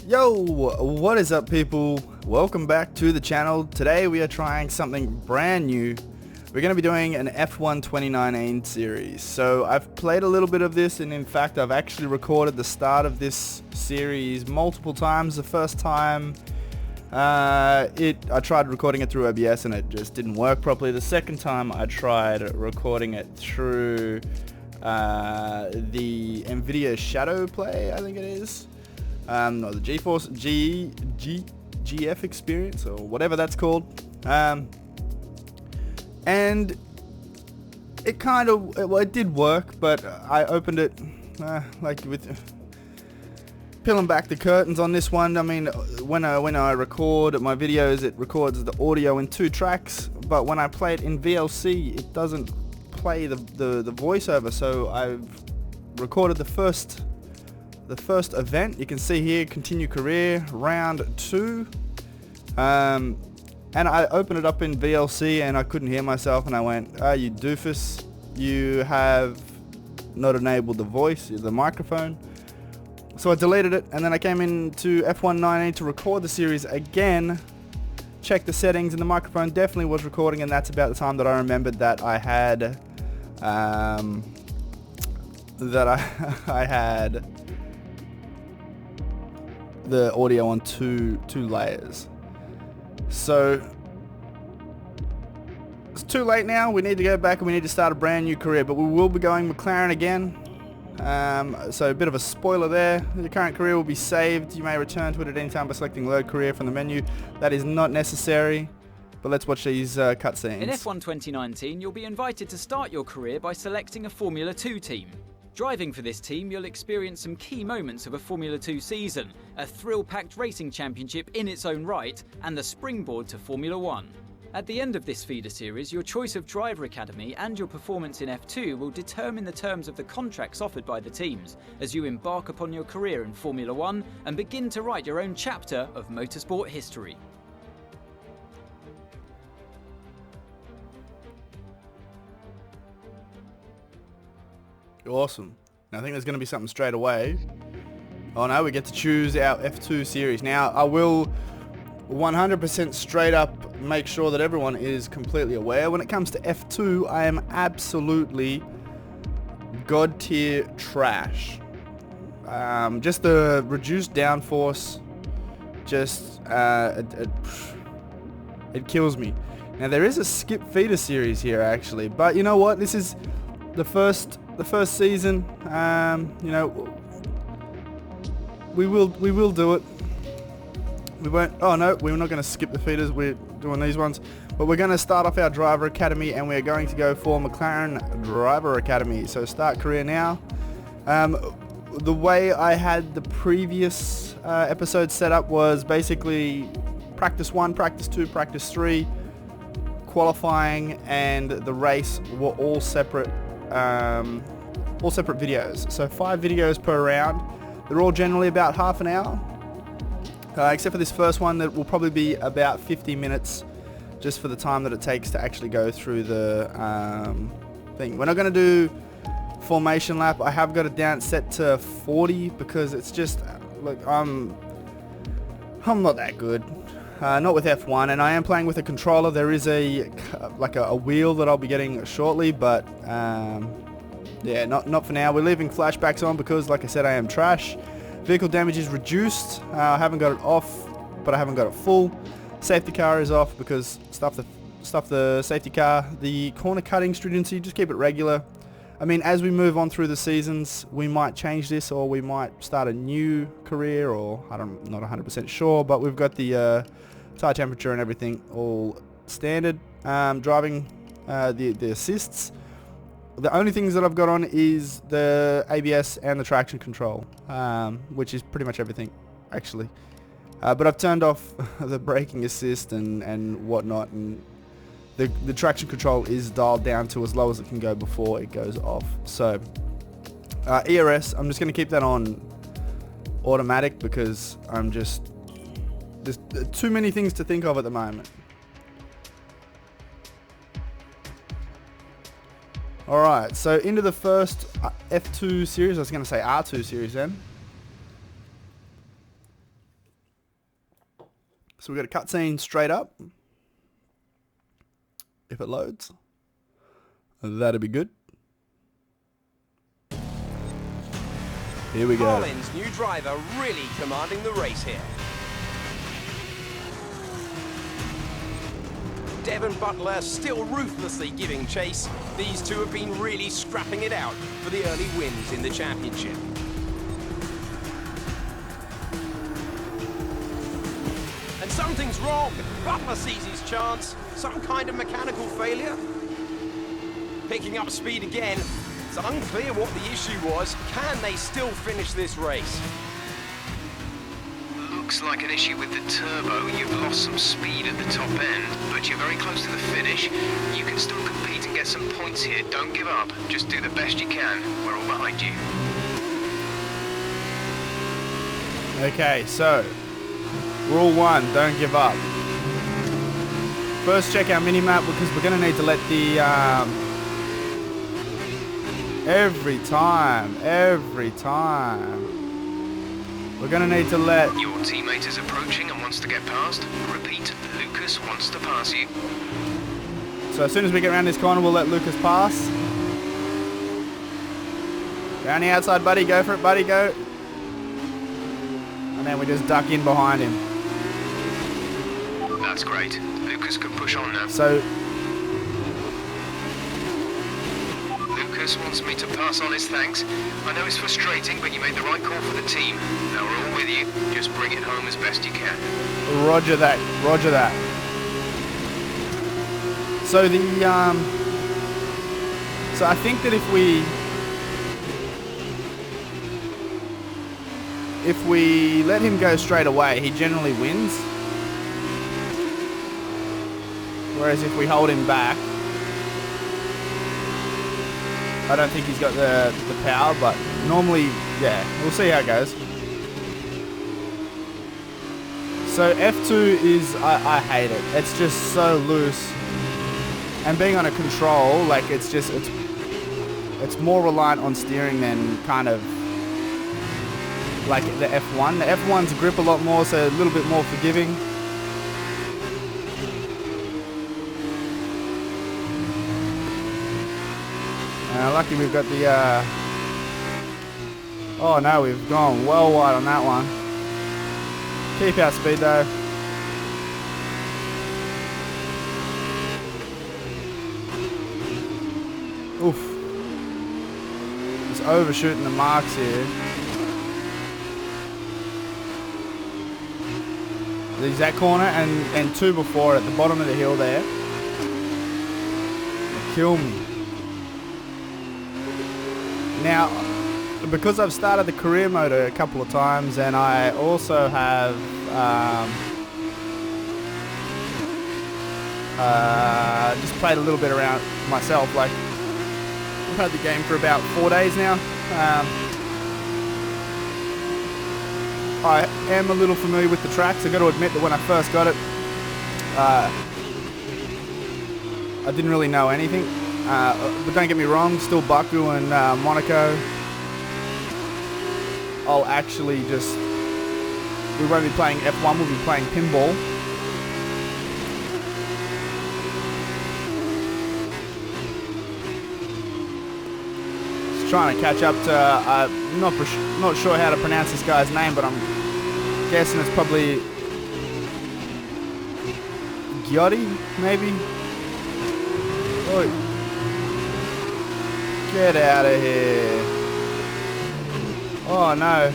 Yo, what is up people? Welcome back to the channel. Today we are trying something brand new. We're going to be doing an F1 2019 series. So I've played a little bit of this, and in fact I've actually recorded the start of this series multiple times. The first time I tried recording it through OBS and it just didn't work properly. The second time I tried recording it through the NVIDIA Shadow Play, I think it is. Or the GeForce GF experience, or whatever that's called. And it kind of, well, it did work, but I opened it like with peeling back the curtains on this one. I mean, when I record my videos, it records the audio in 2 tracks, but when I play it in VLC, it doesn't play the voiceover. So I've recorded the first event. You can see here, continue career, round 2. And I opened it up in VLC and I couldn't hear myself, and I went, you doofus, you have not enabled the microphone. So I deleted it, and then I came into F1 19 to record the series again, checked the settings, and the microphone definitely was recording, and that's about the time that I remembered that I had I had the audio on two layers. So it's too late now. We need to go back and we need to start a brand new career, but we will be going McLaren again. So a bit of a spoiler there. The current career will be saved. You may return to it at any time by selecting load career from the menu. That is not necessary, but let's watch these cutscenes. In F1 2019, you'll be invited to start your career by selecting a Formula 2 team. Driving for this team, you'll experience some key moments of a Formula 2 season, a thrill-packed racing championship in its own right, and the springboard to Formula 1. At the end of this feeder series, your choice of driver academy and your performance in F2 will determine the terms of the contracts offered by the teams, as you embark upon your career in Formula 1 and begin to write your own chapter of motorsport history. Awesome. Now, I think there's going to be something straight away. Oh no, we get to choose our F2 series. Now, I will 100% straight up make sure that everyone is completely aware. When it comes to F2, I am absolutely god tier trash. Just the reduced downforce, just it kills me. Now, there is a skip feeder series here actually, but you know what? This is the first season. You know, we will do it. We won't. Oh no, we're not going to skip the feeders. We're doing these ones, but we're going to start off our driver academy, and we're going to go for McLaren Driver Academy. So start career now. The way I had the previous episode set up was basically practice 1, practice 2, practice 3, qualifying, and the race were all separate videos. So 5 videos per round. They're all generally about half an hour, except for this first one that will probably be about 50 minutes, just for the time that it takes to actually go through the thing. We're not going to do formation lap. I have got it down set to 40 because it's just, look, I'm not that good. Not with F1, and I am playing with a controller. There is a wheel that I'll be getting shortly, but yeah, not for now. We're leaving flashbacks on because, like I said, I am trash. Vehicle damage is reduced. I haven't got it off, but I haven't got it full. Safety car is off because stuff the safety car. The corner cutting stringency, just keep it regular. I mean, as we move on through the seasons, we might change this, or we might start a new career, or I'm not 100% sure, but we've got the tire temperature and everything all standard. Driving the assists. The only things that I've got on is the ABS and the traction control, which is pretty much everything, actually. But I've turned off the braking assist and whatnot, and the traction control is dialed down to as low as it can go before it goes off. So ERS, I'm just going to keep that on automatic because there's too many things to think of at the moment. Alright, so into the first F2 series, I was going to say R2 series then. So we've got a cutscene straight up. If it loads, that'd be good. Here we go. Carlin's new driver really commanding the race here. Devon Butler still ruthlessly giving chase. These two have been really scrapping it out for the early wins in the championship. And something's wrong. Butler sees his chance. Some kind of mechanical failure. Picking up speed again. It's unclear what the issue was. Can they still finish this race? Looks like an issue with the turbo. You've lost some speed at the top end, but you're very close to the finish. You can still compete and get some points here. Don't give up. Just do the best you can. We're all behind you. Okay, so rule 1, don't give up. First, check our mini-map because we're going to need to let the every time we're going to need to let... Your teammate is approaching and wants to get past. Repeat, Lucas wants to pass you. So as soon as we get around this corner, we'll let Lucas pass. Around the outside, buddy. Go for it, buddy. Go. And then we just duck in behind him. That's great. Lucas can push on now. So... Lucas wants me to pass on his thanks. I know it's frustrating, but you made the right call for the team. Now we're all with you. Just bring it home as best you can. Roger that. Roger that. So the so I think that if we let him go straight away, he generally wins. Whereas if we hold him back, I don't think he's got the power, but normally, yeah, we'll see how it goes. So F2 is, I hate it. It's just so loose. And being on a control, like it's more reliant on steering than kind of like the F1. The F1's grip a lot more, so a little bit more forgiving. Lucky we've got the, oh no, we've gone well wide on that one. Keep our speed though. Oof. Just overshooting the marks here. There's that corner and two before at the bottom of the hill there. They kill me. Now, because I've started the career mode a couple of times, and I also have just played a little bit around myself. Like, I've had the game for about 4 days now. I am a little familiar with the tracks. I've got to admit that when I first got it, I didn't really know anything. But don't get me wrong, still Baku and Monaco. I'll actually just... We won't be playing F1, we'll be playing pinball. Just trying to catch up to... I'm not sure how to pronounce this guy's name, but I'm guessing it's probably... Giotti, maybe? Oi. Get out of here. Oh no.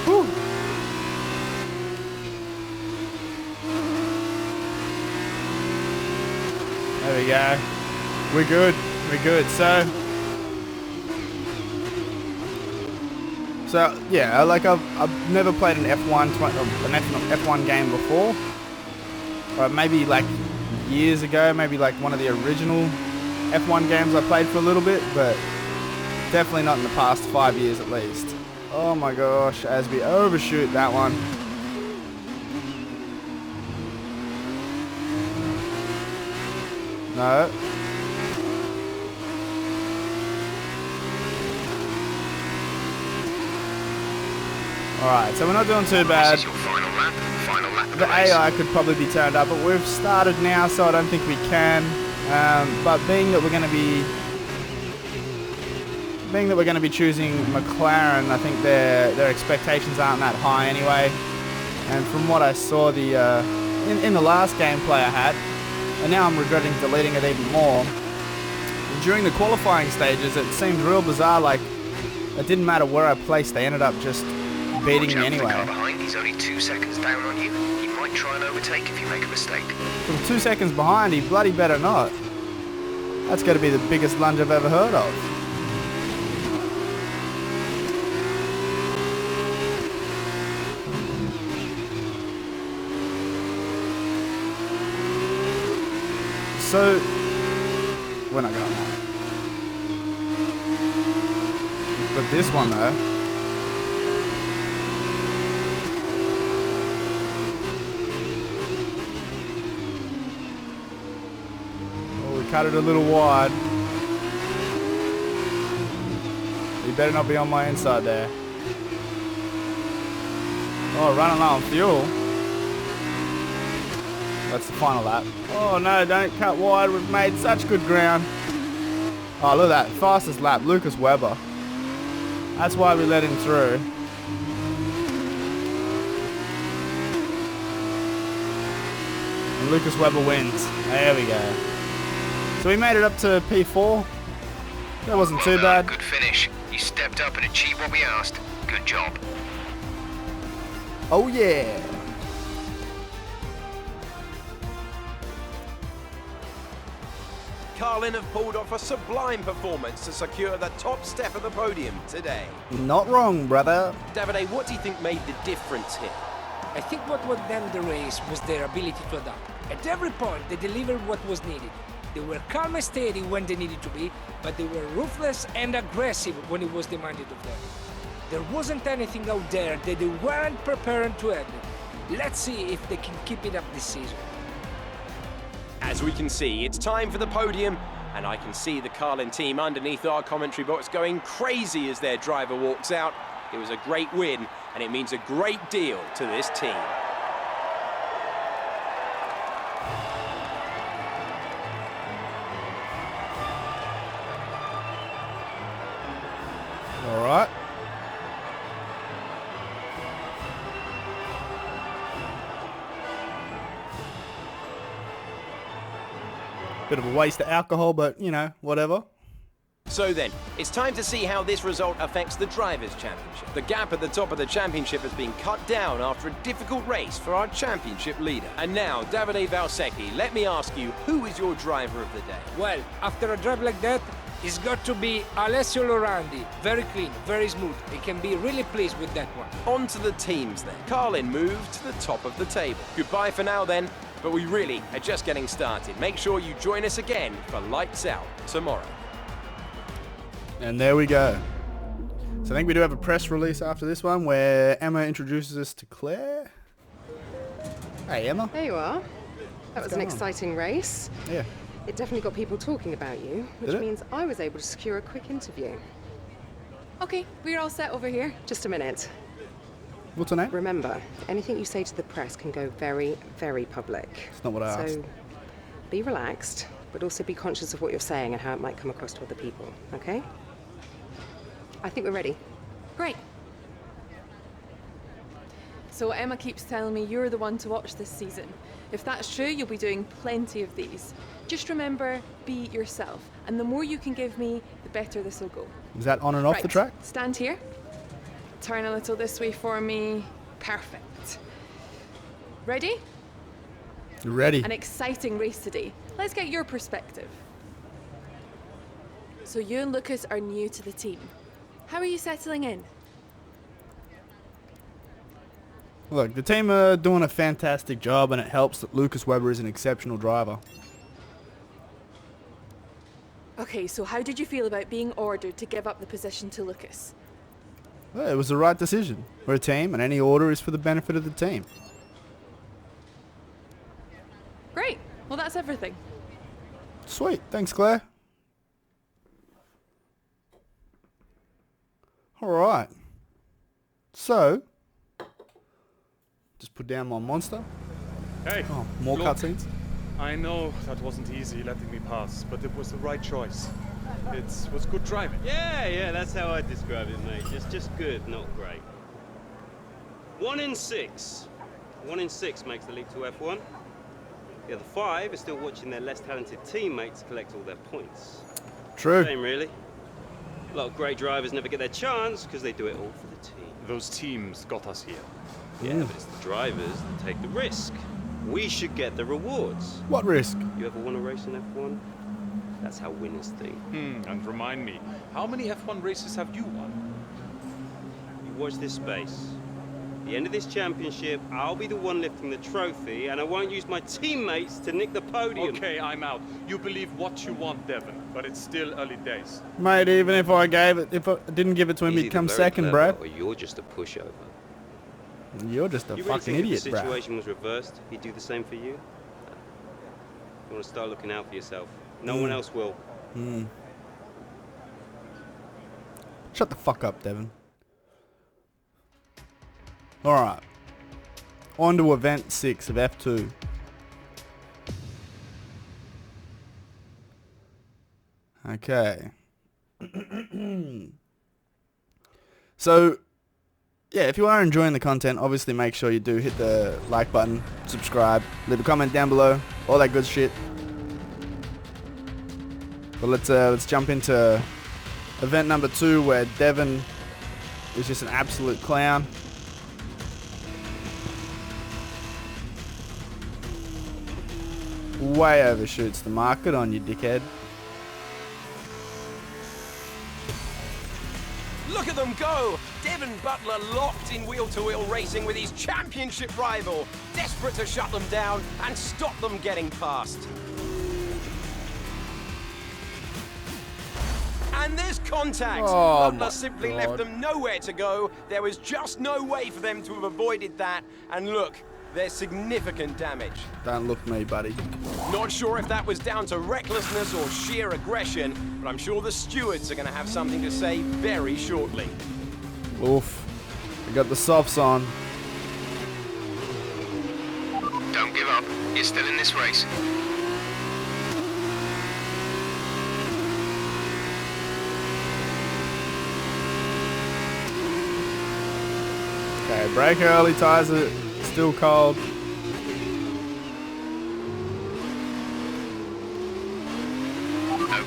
Whew. There we go. We're good. We're good. So yeah, like I've never played an F1 game before. Or maybe like years ago, maybe like one of the original F1 games I played for a little bit, but definitely not in the past 5 years at least. Oh my gosh, as we overshoot that one. No. Alright, so we're not doing too bad. This is your final lap. Final lap of The the race. AI could probably be turned up, but we've started now, so I don't think we can. But being that we're going to be choosing McLaren, I think their expectations aren't that high anyway. And from what I saw in the last gameplay I had, and now I'm regretting deleting it even more. During the qualifying stages, it seemed real bizarre. Like it didn't matter where I placed; they ended up just beating me Watch out for the anyway. car behind. He's only 2 seconds down on you. He might try and overtake if you make a mistake. From 2 seconds behind, he bloody better not. That's got to be the biggest lunge I've ever heard of. So, we're not going that. But this one though. Oh, we cut it a little wide. You better not be on my inside there. Oh, running low on fuel. That's the final lap. Oh no, don't cut wide. We've made such good ground. Oh, look at that. Fastest lap, Lucas Webber. That's why we let him through. And Lucas Webber wins. There we go. So we made it up to P4. That wasn't too bad. Good finish. You stepped up and achieved what we asked. Good job. Oh yeah. Carlin have pulled off a sublime performance to secure the top step of the podium today. Not wrong, brother. Davide, what do you think made the difference here? I think what won them the race was their ability to adapt. At every point, they delivered what was needed. They were calm and steady when they needed to be, but they were ruthless and aggressive when it was demanded of them. There wasn't anything out there that they weren't prepared to handle. Let's see if they can keep it up this season. As we can see, it's time for the podium, and I can see the Carlin team underneath our commentary box going crazy as their driver walks out. It was a great win, and it means a great deal to this team. All right. Bit of a waste of alcohol, but you know, whatever. So then, it's time to see how this result affects the Drivers' Championship. The gap at the top of the championship has been cut down after a difficult race for our championship leader. And now, Davide Valsecchi, let me ask you, who is your driver of the day? Well, after a drive like that, it's got to be Alessio Lorandi. Very clean, very smooth. He can be really pleased with that one. On to the teams then. Carlin moved to the top of the table. Goodbye for now then, but we really are just getting started. Make sure you join us again for Lights Out tomorrow. And there we go. So I think we do have a press release after this one where Emma introduces us to Claire. Hey, Emma. There you are. That was an going on? exciting race. Yeah. It definitely got people talking about you, which Did it? means I was able to secure a quick interview. Okay, we're all set over here. Just a minute. What's her name? Remember, anything you say to the press can go very, very public. It's not what I asked. So be relaxed, but also be conscious of what you're saying and how it might come across to other people, okay? I think we're ready. Great. So Emma keeps telling me you're the one to watch this season. If that's true, you'll be doing plenty of these. Just remember, be yourself. And the more you can give me, the better this will go. Is that on and off Right, the track? stand here. Turn a little this way for me. Perfect. Ready? Ready. An exciting race today. Let's get your perspective. So you and Lucas are new to the team. How are you settling in? Look, the team are doing a fantastic job, and it helps that Lucas Webber is an exceptional driver. Okay, so how did you feel about being ordered to give up the position to Lucas? Well, it was the right decision. We're a team, and any order is for the benefit of the team. Great. Well, that's everything. Sweet. Thanks, Claire. All right. So, Just put down my monster. Hey, Oh, more look, cutscenes. I know that wasn't easy letting me pass, but it was the right choice. It was good driving. Yeah, that's how I describe it, mate. Just good, not great. 1 in 6. 1 in 6 makes the leap to F1. The other 5 are still watching their less talented teammates collect all their points. True. Same, really. A lot of great drivers never get their chance because they do it all for the team. Those teams got us here. Yeah, but it's the drivers that take the risk. We should get the rewards. What risk? You ever won a race in F1? That's how winners think. And remind me, how many F1 races have you won? You watch this space. At the end of this championship, I'll be the one lifting the trophy, and I won't use my teammates to nick the podium. Okay, I'm out. You believe what you want, Devon, but it's still early days. Mate, even if I didn't give it to him, He's he'd come either very second, clever, bro. or you're just a pushover. You're just a You really fucking think idiot, if the bro. situation was reversed, he'd do the same for you? You want to start looking out for yourself. No one else will. Shut the fuck up, Devon. Alright. On to event 6 of F2. Okay. So, yeah, if you are enjoying the content, obviously make sure you do hit the like button, subscribe, leave a comment down below, all that good shit. But let's jump into event number 2, where Devon is just an absolute clown. Way overshoots the market on you, dickhead. Look at them go! Devon Butler locked in wheel-to-wheel racing with his championship rival, desperate to shut them down and stop them getting past. And there's contact. Oh, Butler my simply God. left them nowhere to go. There was just no way for them to have avoided that. And look, there's significant damage. Don't look me, buddy. Not sure if that was down to recklessness or sheer aggression, but I'm sure the stewards are going to have something to say very shortly. Oof. We got the softs on. Don't give up. You're still in this race. Okay, brake early, tyres are still cold.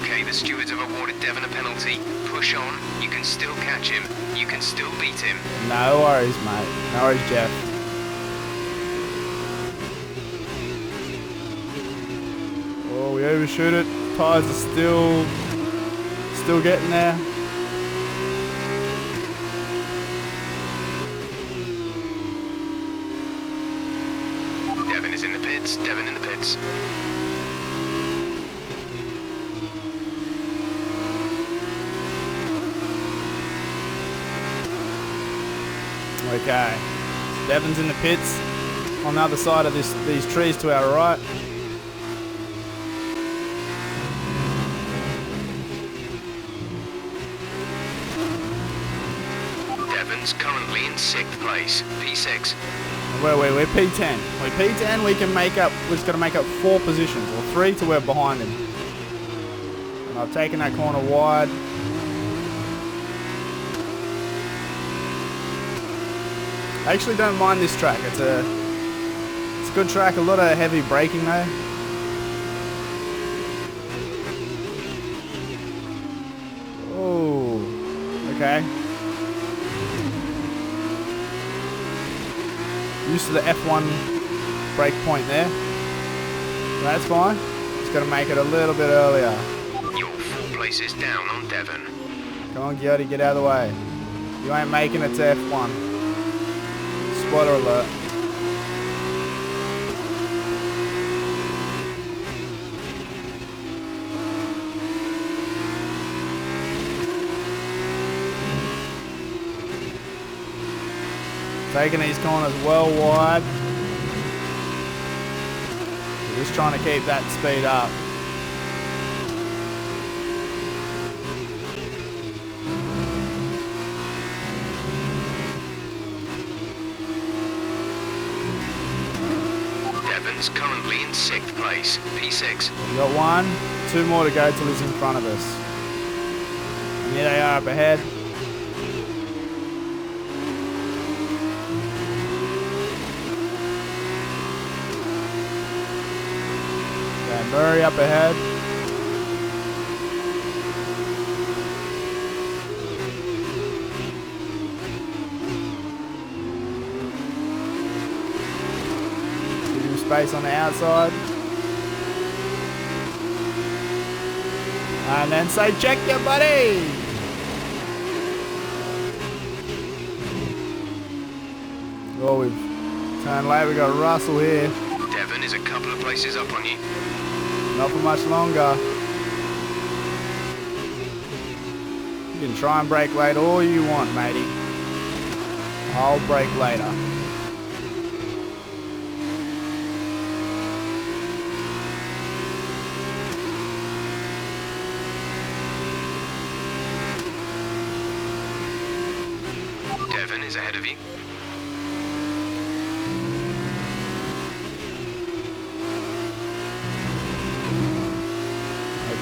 Okay, the stewards have awarded Devon a penalty. Push on. You can still catch him. You can still beat him. No worries, mate. No worries, Jeff. Oh, we overshoot it. Tyres are still getting there. Devon is in the pits. Devon in the pits. Okay. Devon's in the pits. On the other side of these trees to our right. Devon's currently in 6th place. P6. We're P10. We're P10. We can make up. We've got to make up 4 positions, or 3 to we're behind him. And I've taken that corner wide. I actually don't mind this track. It's a good track. A lot of heavy braking though. Oh, okay. Used to the F1 brake point there. That's fine. Just got to make it a little bit earlier. You're 4 places down on Devon. Come on, Giotti, get out of the way. You ain't making it to F1. Spoiler alert. Taking these corners well wide. We're just trying to keep that speed up. Devon's currently in 6th place, P6. We got 1, 2 more to go till he's in front of us. And here they are up ahead. Okay, Murray up ahead. Space on the outside. And then say, check your buddy! Oh, we've turned late. We've got Russell here. Devon is a couple of places up on you. Not for much longer. You can try and brake late all you want, matey. I'll brake later. Devon is ahead of you.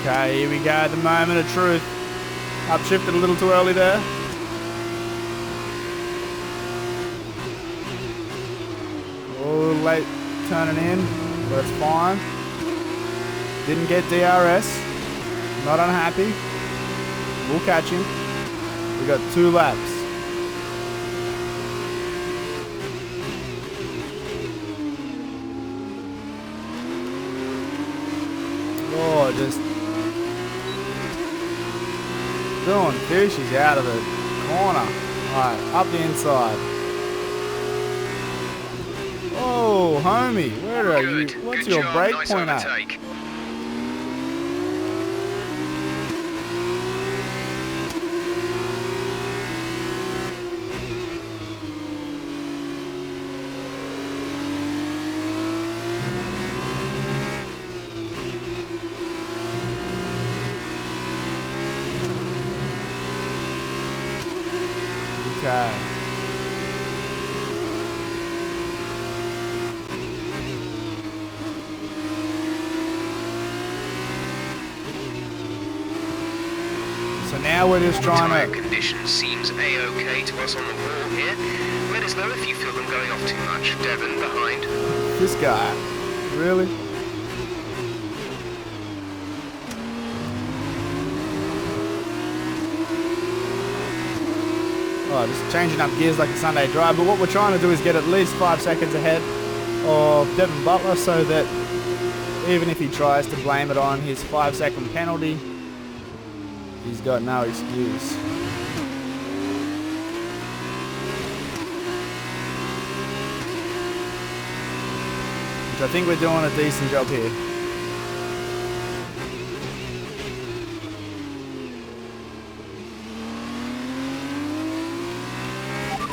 Okay, here we go, the moment of truth. Upshifted a little too early there. Oh, late turning in, but it's fine. Didn't get DRS. Not unhappy. We'll catch him. We got 2 laps. Oh, just doing fishies out of the corner. Alright, up the inside. Oh, homie, where are you? What's your brake point at? Okay. So now we're just trying Tyre to... condition seems A-OK to us on the wall here. Let us know if you feel them going off too much. Devon behind. This guy. Really? Oh, just changing up gears like a Sunday drive, but what we're trying to do is get at least 5 seconds ahead of Devon Butler so that even if he tries to blame it on his 5-second penalty, he's got no excuse. Which I think we're doing a decent job here.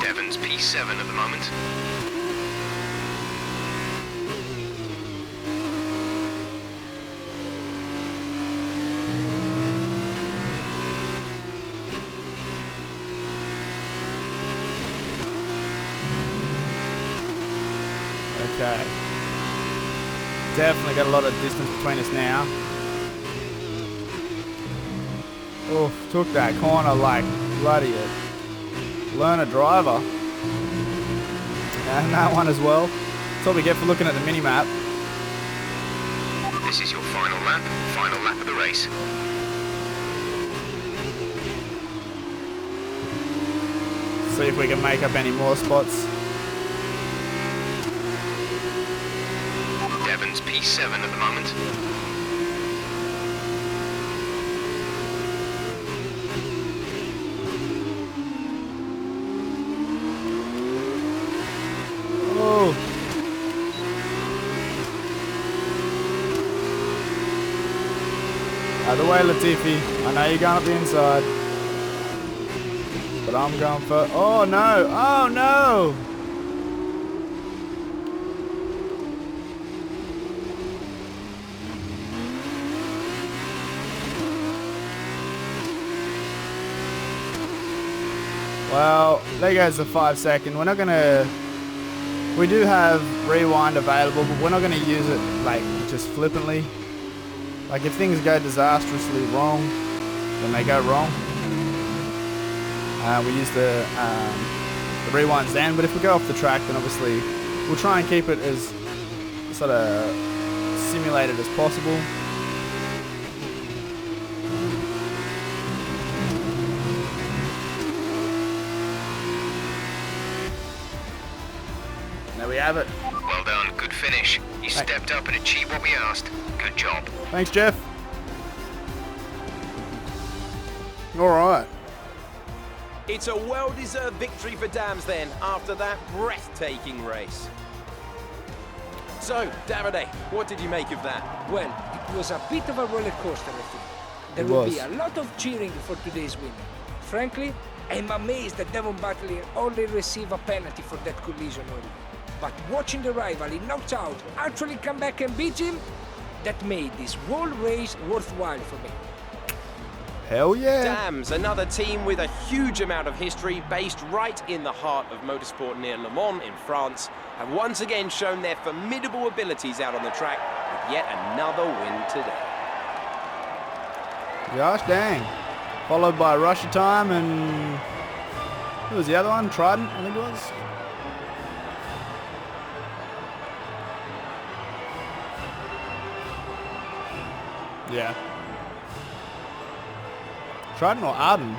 Devon's P7 at the moment. Okay. Definitely got a lot of distance between us now. Oof, took that corner like bloody it. Learner driver. And that one as well. That's what we get for looking at the mini-map. This is your final lap of the race. See if we can make up any more spots. Devon's P7 at the moment. Oh. Out of the way, Latifi. I know you're going up the inside. But I'm going for... Oh, no. Oh, no. Well, there goes the 5 second. We're not going to We do have rewind available, but we're not going to use it like just flippantly. Like if things go disastrously wrong, then they go wrong. We use the rewinds then, but if we go off the track, then obviously we'll try and keep it as sort of simulated as possible. There we have it. Well done, good finish. You stepped up and achieved what we asked. Good job. Thanks, Jeff. Alright. It's a well-deserved victory for Dams then, after that breathtaking race. So, Davide, what did you make of that? Well, it was a bit of a roller coaster, I think. There It will was. be a lot of cheering for today's winner. Frankly, I'm amazed that Devon Butler only received a penalty for that collision earlier. But watching the rival he knocked out actually come back and beat him, that made this whole race worthwhile for me. Hell yeah. Dams, another team with a huge amount of history based right in the heart of motorsport near Le Mans in France, have once again shown their formidable abilities out on the track with yet another win today. Gosh dang. Followed by Russia Time and... who was the other one? Trident, I think it was. Yeah. Trident or Arden?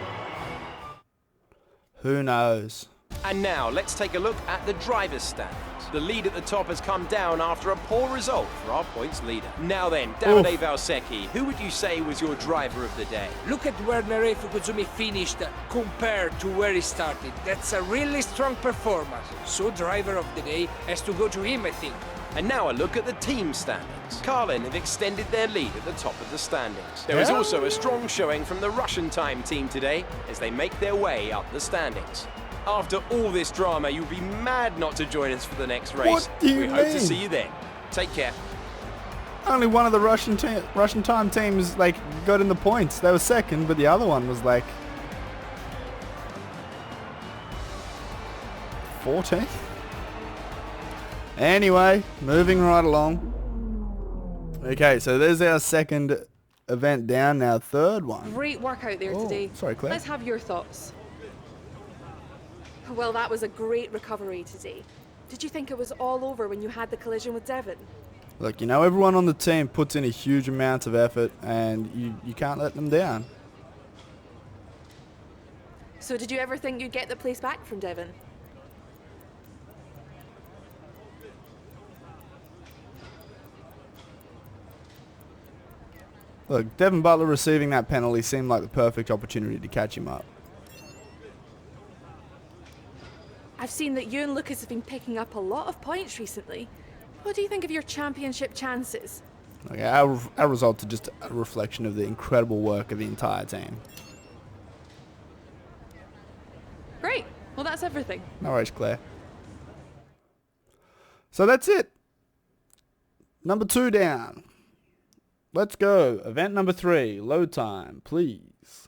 Who knows? And now, let's take a look at the driver's standings. The lead at the top has come down after a poor result for our points leader. Now then, Davide Valsecchi, who would you say was your driver of the day? Look at where Narefu Kuzumi finished compared to where he started. That's a really strong performance. So driver of the day has to go to him, I think. And now a look at the team standings. Carlin have extended their lead at the top of the standings. There is also a strong showing from the Russian time team today as they make their way up the standings. After all this drama, you'll be mad not to join us for the next race. What do you We hope to mean? see you then. Take care. Only one of the Russian time teams like got in the points. They were second, but the other one was like 14th. Anyway, moving right along. Okay, so there's our second event down. Now third one. Great work out there Oh, today. sorry, Claire. Let's have your thoughts. Well, that was a great recovery today. Did you think it was all over when you had the collision with Devon? Look, you know, everyone on the team puts in a huge amount of effort, and you can't let them down. So did you ever think you'd get the place back from Devon? Look, Devon Butler receiving that penalty seemed like the perfect opportunity to catch him up. I've seen that you and Lucas have been picking up a lot of points recently. What do you think of your championship chances? Okay, our results are just a reflection of the incredible work of the entire team. Great. Well, that's everything. No worries, Claire. So that's it. Number 2 down. Let's go. Event number 3. Load time, please.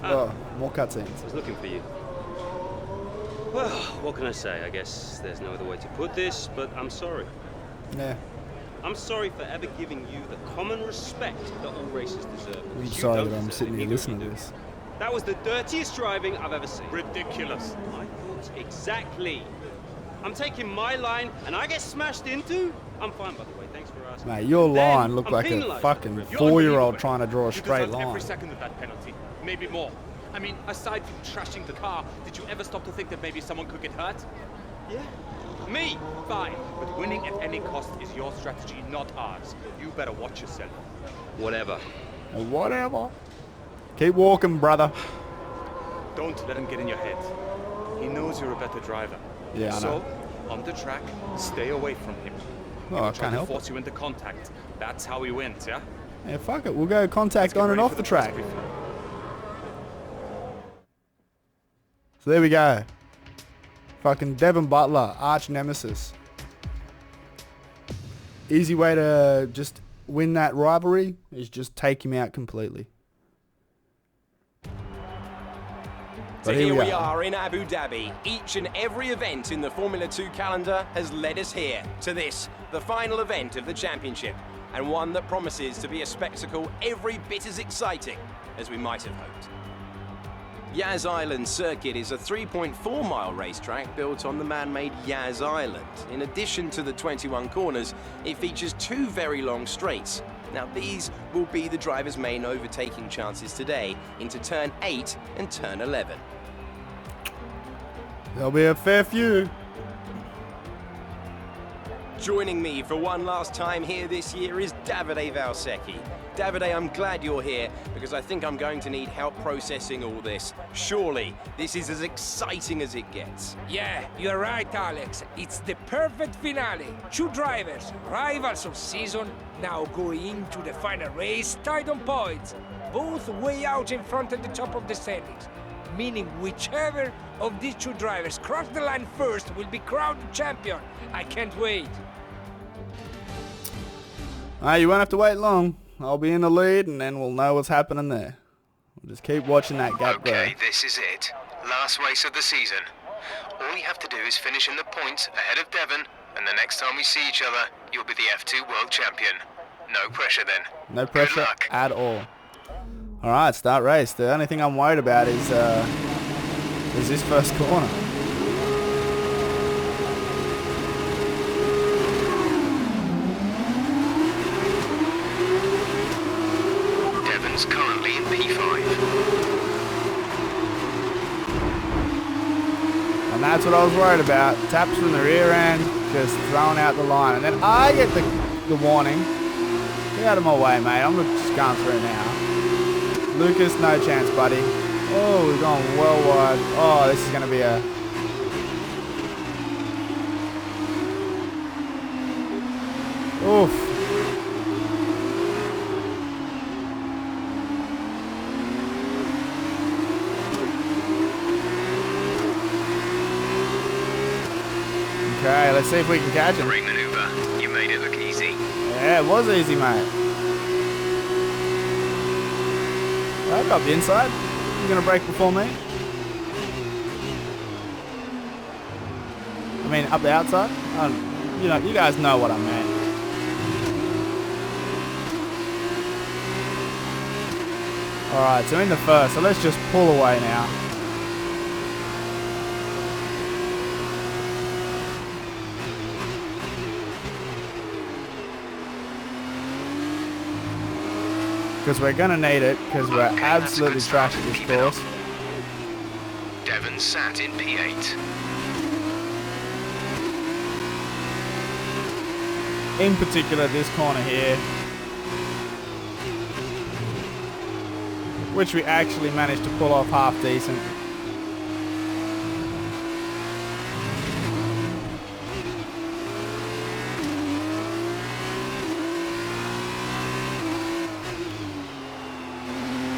Oh, more cutscenes. I was looking for you. Well, what can I say? I guess there's no other way to put this, but I'm sorry. Yeah. I'm sorry for ever giving you the common respect that all racers deserve. I'm You sorry don't that I'm deserve sitting it, here neither listening of to you this. do. That was the dirtiest driving I've ever seen. Ridiculous. I thought exactly. I'm taking my line and I get smashed into? I'm fine, by the way. Thanks for asking. Mate, your Then line looked I'm like a penalised. fucking You're 4-year-old unbelievable. trying to draw a You straight deserved line. every second of that penalty, maybe more. I mean, aside from trashing the car, did you ever stop to think that maybe someone could get hurt? Yeah. Me? Fine. But winning at any cost is your strategy, not ours. You better watch yourself. Whatever. Whatever. Keep walking, brother. Don't let him get in your head. He knows you're a better driver. Yeah, I know. So, on the track, stay away from him. Oh, He will I try can't to help force you into contact. That's how he wins, yeah? Yeah, fuck it. We'll go contact Get on and ready off for the first track. briefing. So there we go. Fucking Devon Butler, arch nemesis. Easy way to just win that rivalry is just take him out completely. So But here we we are in Abu Dhabi. Each and every event in the Formula 2 calendar has led us here to this, the final event of the championship, and one that promises to be a spectacle every bit as exciting as we might have hoped. Yas Island Circuit is a 3.4-mile racetrack built on the man-made Yas Island. In addition to the 21 corners, it features 2 very long straights. Now these will be the driver's main overtaking chances today into turn 8 and turn 11. There'll be a fair few. Joining me for one last time here this year is Davide Valsecchi. Davide, I'm glad you're here because I think I'm going to need help processing all this. Surely, this is as exciting as it gets. Yeah, you're right, Alex. It's the perfect finale. 2 drivers, rivals of season, now going into the final race tied on points. Both way out in front at the top of the standings. Meaning whichever of these 2 drivers cross the line first will be crowned champion. I can't wait. You won't have to wait long. I'll be in the lead and then we'll know what's happening there. We'll just keep watching that gap grow. Okay, this is it. Last race of the season. All you have to do is finish in the points ahead of Devon, and the next time we see each other, you'll be the F2 World Champion. No pressure then. No pressure Good luck. at all. Alright, start race. The only thing I'm worried about is this first corner. Devon's currently in P5. And that's what I was worried about. Taps from the rear end, just throwing out the line. And then I get the warning. Get out of my way, mate. I'm just going through now. Lucas, no chance, buddy. Oh, we're going well wide. Oh, this is going to be a... Oof. Okay, let's see if we can catch him. Great maneuver. You made it look easy. Yeah, it was easy, mate. I got the inside. You're going to break before me? I mean, up the outside? You know, you guys know what I meant. Alright, so in the first, so let's just pull away now. Because we're going to need it, because we're Okay, absolutely that's a good start. trash at this Keep it up. course. Devon sat in P8. In particular, this corner here. Which we actually managed to pull off half decent.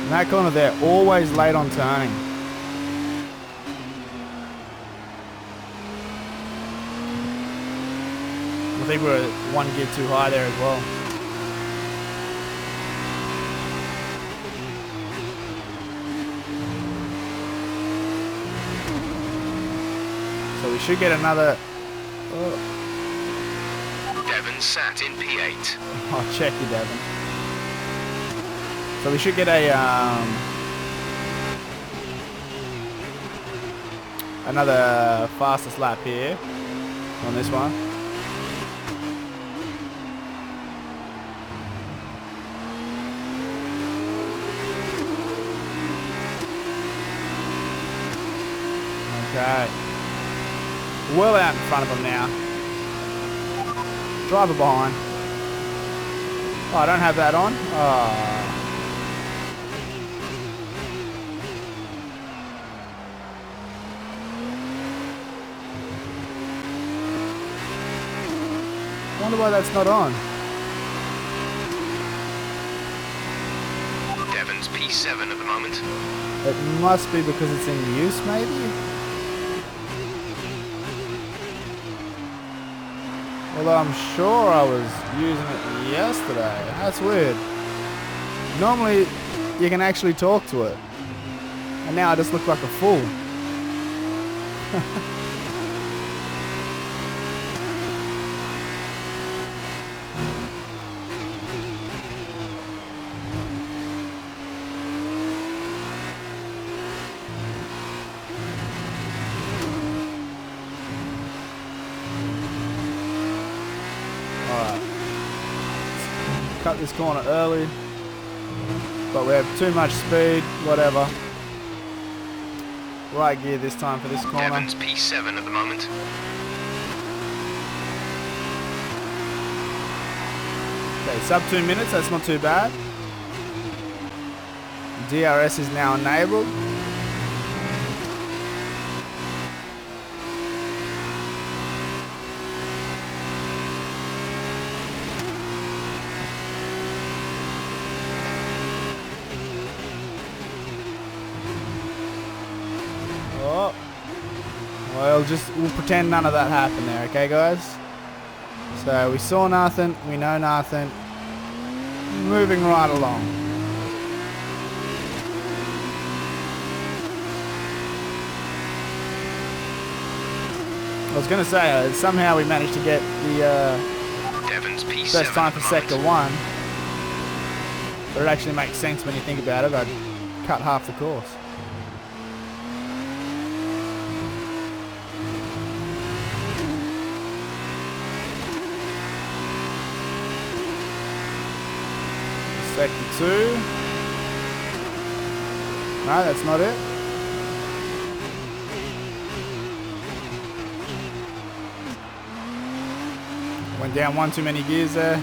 In that corner there, always late on turning. I think we're one gear too high there as well. So we should get another... Devon sat in P8. Oh, check you, Devon. So we should get a another fastest lap here on this one. Okay. Well out in front of them now. Driver behind. Oh, I don't have that on. Oh. Wonder why that's not on. Devon's P7 at the moment. It must be because it's in use, maybe? Although I'm sure I was using it yesterday. That's weird. Normally, you can actually talk to it. And now I just look like a fool. Alright. Cut this corner early. But we have too much speed, whatever. Right gear this time for this corner. Devon's P7 at the moment. Okay, sub 2 minutes, that's not too bad. DRS is now enabled. Oh, well, we'll pretend none of that happened there, okay, guys? So we saw nothing, we know nothing. Moving right along. I was going to say, somehow we managed to get the Devon's P7 best time for at the Sector moment. 1. But it actually makes sense when you think about it. I'd cut half the course. Sector 2. No, that's not it. Went down one too many gears there.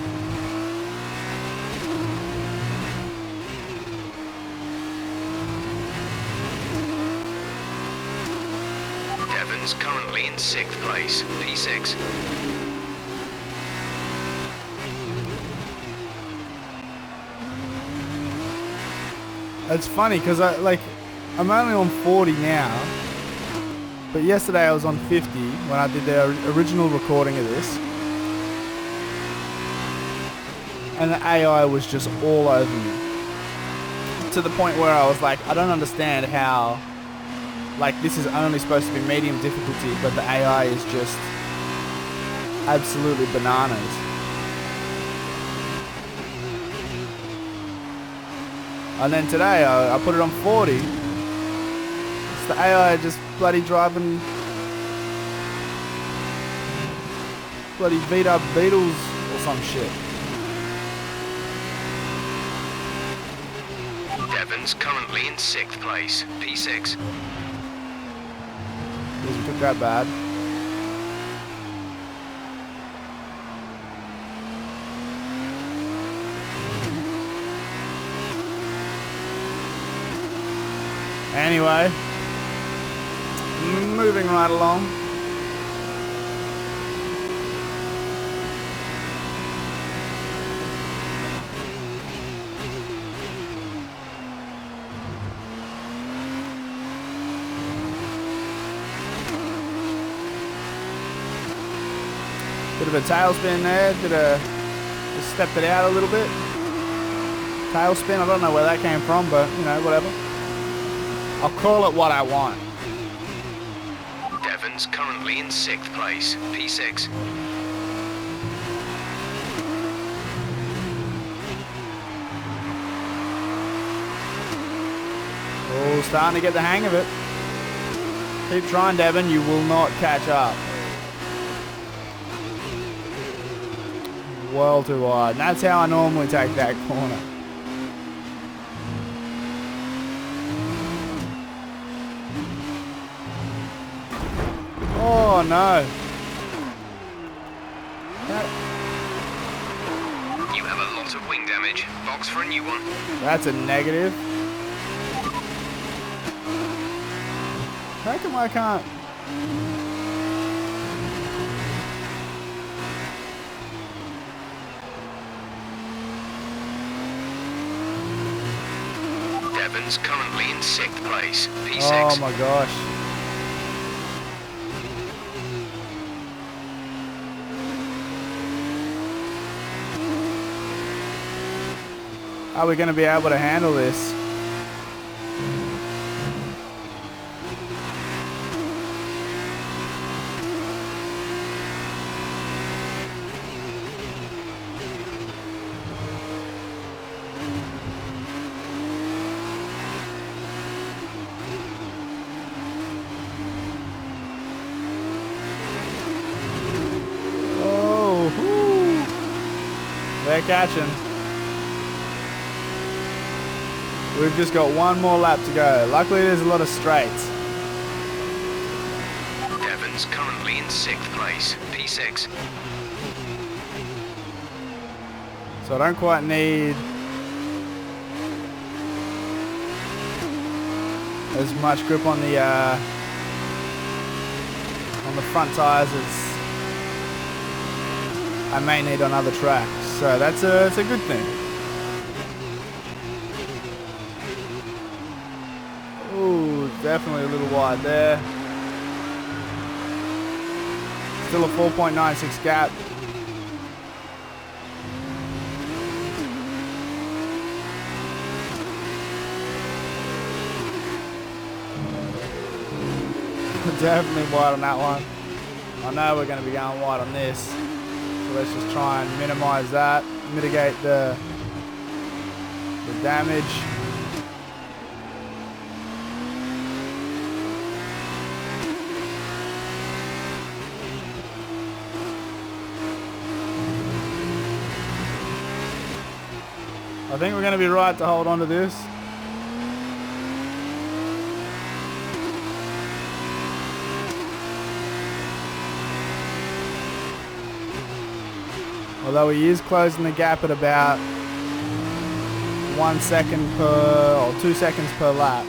Devon's currently in 6th place, P6. It's funny because I'm only on 40 now, but yesterday I was on 50 when I did the original recording of this, and the AI was just all over me to the point where I was like, I don't understand how, like, this is only supposed to be medium difficulty, but the AI is just absolutely bananas. And then today I put it on 40. It's the AI just bloody driving bloody beat up Beetles or some shit. Devon's currently in 6th place, P6. Because we took that bad. Anyway, moving right along. Bit of a tailspin there, just stepped it out a little bit. Tailspin, I don't know where that came from, but you know, whatever. I'll call it what I want. Devon's currently in 6th place, P6. Oh, starting to get the hang of it. Keep trying, Devon, you will not catch up. Well too wide. And that's how I normally take that corner. Oh no. You have a lot of wing damage. Box for a new one. That's a negative. How come I can't? Devon's currently in 6th place, P6. Oh my gosh. Are we going to be able to handle this? We're catching. We've just got one more lap to go. Luckily, there's a lot of straights. Devon's currently in 6th place, P6. So I don't quite need as much grip on the front tires as I may need on other tracks. So it's a good thing. Ooh, definitely a little wide there. Still a 4.96 gap. Definitely wide on that one. I know we're going to be going wide on this. So let's just try and minimize that, mitigate the damage. I think we're going to be right to hold on to this. Although he is closing the gap at about 1 second per, or 2 seconds per lap.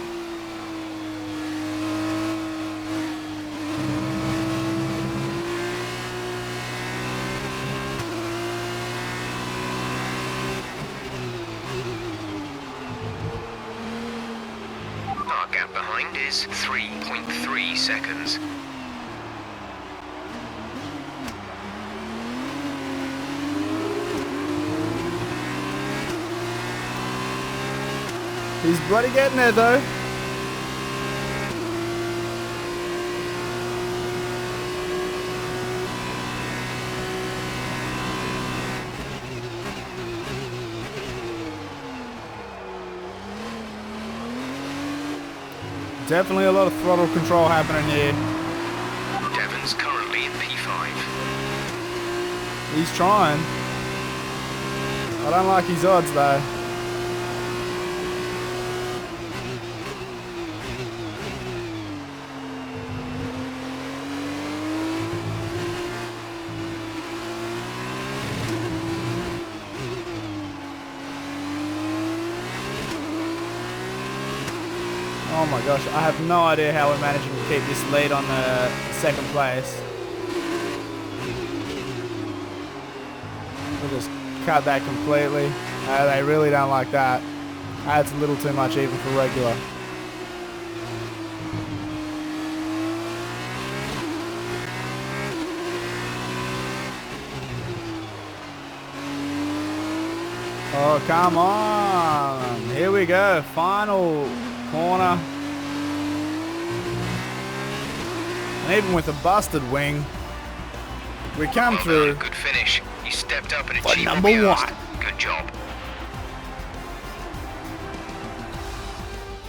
Our gap behind is 3.3 seconds. He's bloody getting there though. Definitely a lot of throttle control happening here. Devon's currently in P5. He's trying. I don't like his odds though. Oh my gosh, I have no idea how we're managing to keep this lead on the second place. We'll just cut that completely. They really don't like that. That's a little too much even for regular. Oh, come on. Here we go. Final corner. And even with a busted wing, we come through. Good finish. You stepped up and for achieved number one. Good job.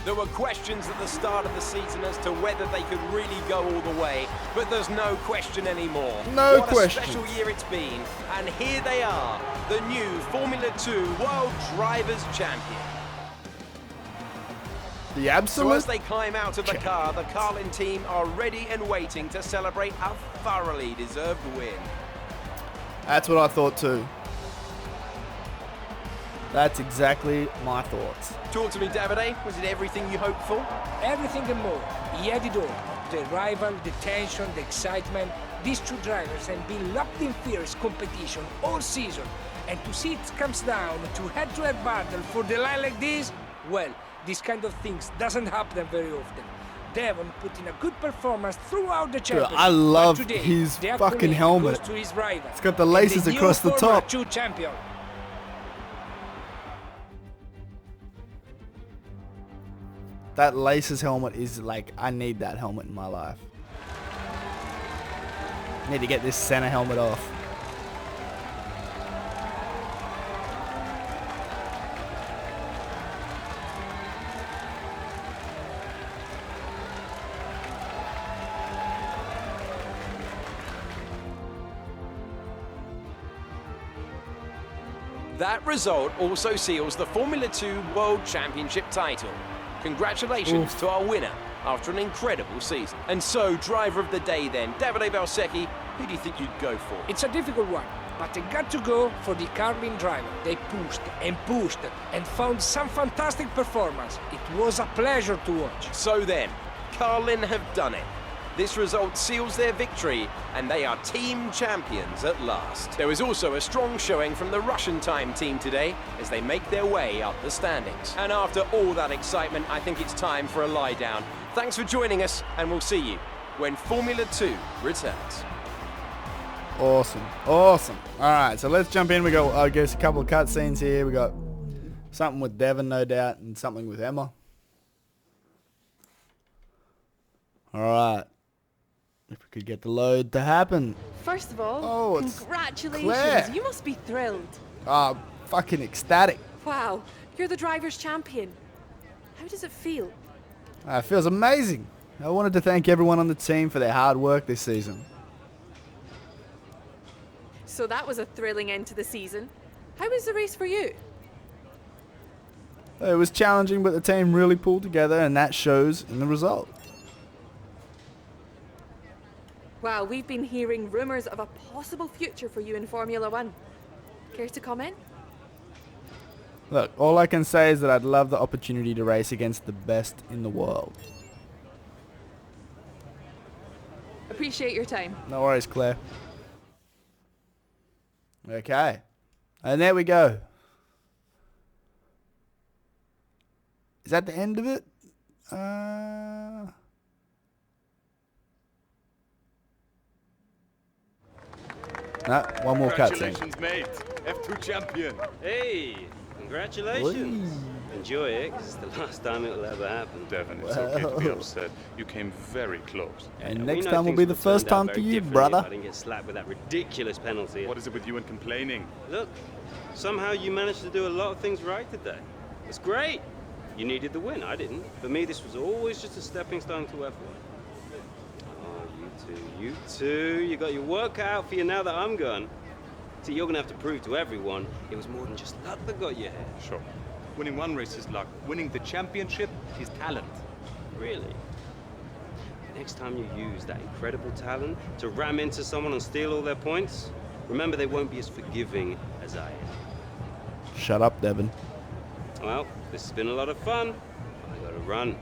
There were questions at the start of the season as to whether they could really go all the way, but there's no question anymore. No what question. a special year it's been, and here they are, the new Formula 2 World Drivers' Champion. The So absolute. as they climb out of the car, the Carlin team are ready and waiting to celebrate a thoroughly deserved win. That's what I thought too. That's exactly my thoughts. Talk to me, Davide. Was it everything you hoped for? Everything and more. He had it all. The rival, the tension, the excitement. These two drivers have been locked in fierce competition all season. And to see it comes down to head-to-head battle for the line like this, well, this kind of things doesn't happen very often. Devon put in a good performance throughout the championship. I love but today, his the fucking accolade helmet. goes to his rival. It's got the and laces new across the Formula top. 2 champion. That laces helmet is like, I need that helmet in my life. I need to get this center helmet off. That result also seals the Formula 2 World Championship title. Congratulations to our winner after an incredible season. And so, driver of the day then, Davide Valsecchi, who do you think you'd go for? It's a difficult one, but I got to go for the Carlin driver. They pushed and found some fantastic performance. It was a pleasure to watch. So then, Carlin have done it. This result seals their victory, and they are team champions at last. There was also a strong showing from the Russian time team today as they make their way up the standings. And after all that excitement, I think it's time for a lie down. Thanks for joining us, and we'll see you when Formula 2 returns. Awesome. Awesome. All right, so let's jump in. We got, I guess, a couple of cutscenes here. We got something with Devon, no doubt, and something with Emma. All right. If we could get the load to happen. First of all, congratulations. Claire. You must be thrilled. Ah, fucking ecstatic. Wow, you're the driver's champion. How does it feel? It feels amazing. I wanted to thank everyone on the team for their hard work this season. So that was a thrilling end to the season. How was the race for you? It was challenging, but the team really pulled together, and that shows in the result. Wow, we've been hearing rumours of a possible future for you in Formula 1. Care to comment? Look, all I can say is that I'd love the opportunity to race against the best in the world. Appreciate your time. No worries, Claire. Okay. And there we go. Is that the end of it? No, one more cutscene. Congratulations, mate. F2 champion. Hey, congratulations. Enjoy it, 'cause it's the last time it'll ever happen. Devon, it's okay to be upset. You came very close. And We next know time will things be the would've first turned out time for very you, differently brother. if I didn't get slapped with that ridiculous penalty. What is it with you and complaining? Look, somehow you managed to do a lot of things right today. It's great. You needed the win, I didn't. For me, this was always just a stepping stone to F1. Oh, you two. You got your work cut out for you now that I'm gone. See, you're gonna have to prove to everyone it was more than just luck that got you here. Sure. Winning one race is luck. Winning the championship is talent. Really? Next time you use that incredible talent to ram into someone and steal all their points, remember they won't be as forgiving as I am. Shut up, Devon. Well, this has been a lot of fun. I gotta run.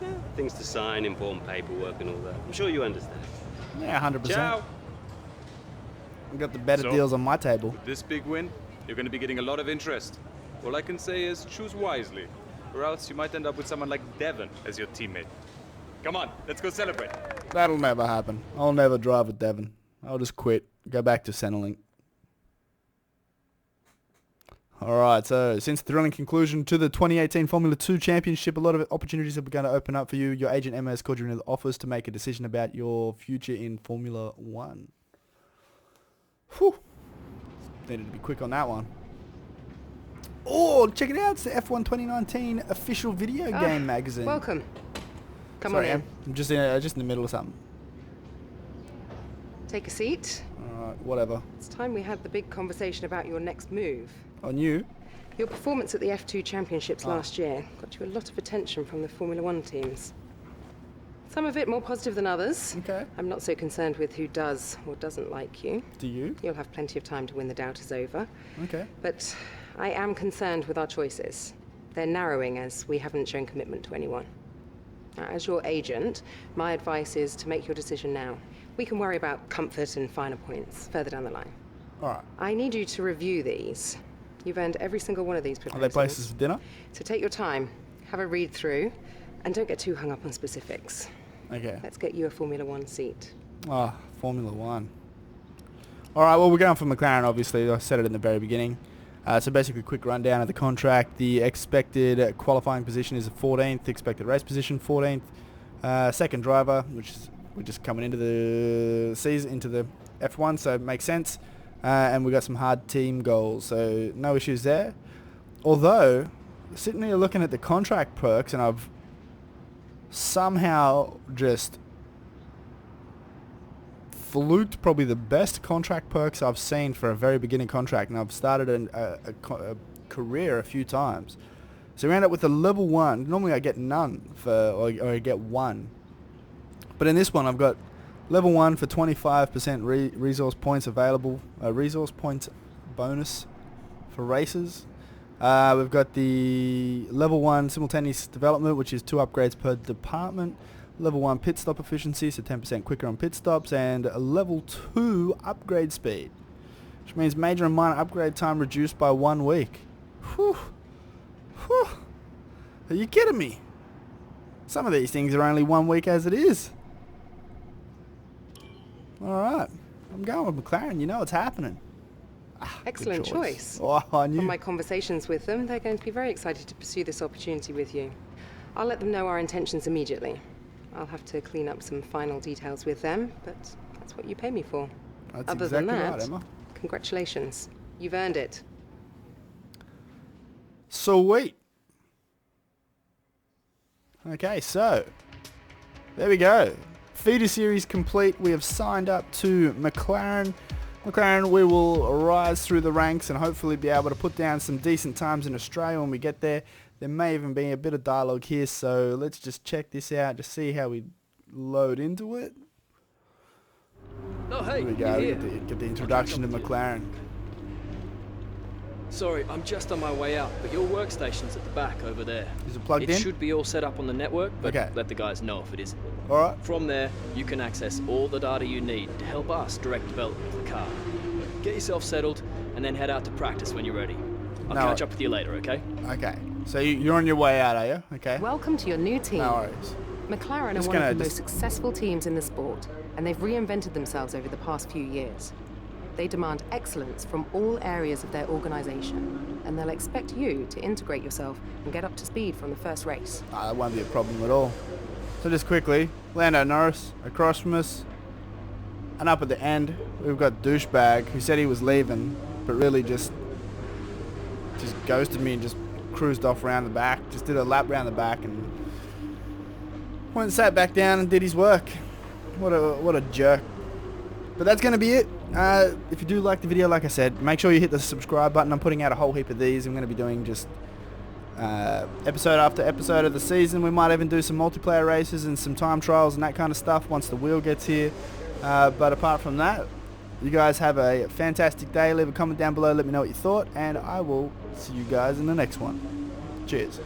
Yeah, things to sign, important paperwork and all that. I'm sure you understand. Yeah, 100%. Ciao. We got the better So, deals on my table. With this big win, you're going to be getting a lot of interest. All I can say is choose wisely, or else you might end up with someone like Devon as your teammate. Come on, let's go celebrate. That'll never happen. I'll never drive with Devon. I'll just quit. Go back to Centrelink. Alright, so since the thrilling conclusion to the 2018 Formula 2 Championship, a lot of opportunities are going to open up for you. Your agent Emma has called you into the office to make a decision about your future in Formula 1. Whew. Needed to be quick on that one. Oh, check it out. It's the F1 2019 official video game magazine. Welcome. Come Sorry, on in. I'm just in the middle of something. Take a seat. Alright, whatever. It's time we had the big conversation about your next move. On you? Your performance at the F2 Championships last year got you a lot of attention from the Formula 1 teams. Some of it more positive than others. Okay. I'm not so concerned with who does or doesn't like you. Do you? You'll have plenty of time to win the doubters over. Okay. But I am concerned with our choices. They're narrowing as we haven't shown commitment to anyone. Now, as your agent, my advice is to make your decision now. We can worry about comfort and finer points further down the line. Alright. I need you to review these. You've earned every single one of these Are proposals. they places for dinner? So take your time, have a read through, and don't get too hung up on specifics. Okay. Let's get you a Formula 1 seat. Ah, Formula 1. Alright, well, we're going for McLaren, obviously. I said it in the very beginning. So basically, quick rundown of the contract. The expected qualifying position is 14th. Expected race position, 14th. Second driver, which is we're just coming into the season, into the F1, so it makes sense. And we got some hard team goals, so no issues there. Although, sitting here looking at the contract perks, and I've somehow just fluked probably the best contract perks I've seen for a very beginning contract, and I've started a career a few times. So we end up with a level 1. Normally I get none or I get 1. But in this one I've got level 1 for 25% resource points available, resource points bonus for races. We've got the level 1 simultaneous development, which is 2 upgrades per department. Level 1 pit stop efficiency, so 10% quicker on pit stops. And a level 2 upgrade speed, which means major and minor upgrade time reduced by 1 week. Whew. Whew. Are you kidding me? Some of these things are only 1 week as it is. Alright, I'm going with McLaren. You know what's happening. Excellent choice. Oh, I knew. From my conversations with them, they're going to be very excited to pursue this opportunity with you. I'll let them know our intentions immediately. I'll have to clean up some final details with them, but that's what you pay me for. That's Other exactly than that, right, Emma. congratulations. You've earned it. Sweet. Okay, so there we go. Feeder series complete. We have signed up to McLaren. McLaren, we will rise through the ranks and hopefully be able to put down some decent times in Australia when we get there. There may even be a bit of dialogue here, so let's just check this out to see how we load into it. Oh, hey, Here we go. you're We here. get the introduction to McLaren. Sorry, I'm just on my way out, but your workstation's at the back over there. Is it plugged It in? should be all set up on the network, but Okay. let the guys know if it isn't. All right. From there, you can access all the data you need to help us direct development of the car. Get yourself settled, and then head out to practice when you're ready. I'll No. catch up with you later, okay? Okay. So you're on your way out, are you? Okay. Welcome to your new team. No worries. McLaren Just are one of gonna the just- most successful teams in the sport, and they've reinvented themselves over the past few years. They demand excellence from all areas of their organization, and they'll expect you to integrate yourself and get up to speed from the first race. That won't be a problem at all. So just quickly, Lando Norris across from us, and up at the end, we've got Douchebag, who said he was leaving, but really just ghosted me and just cruised off around the back, just did a lap around the back and went and sat back down and did his work. What a jerk. But that's going to be it. If you do like the video, like I said, make sure you hit the subscribe button. I'm putting out a whole heap of these. I'm going to be doing just episode after episode of the season. We might even do some multiplayer races and some time trials and that kind of stuff once the wheel gets here. But apart from that, you guys have a fantastic day. Leave a comment down below. Let me know what you thought. And I will see you guys in the next one. Cheers.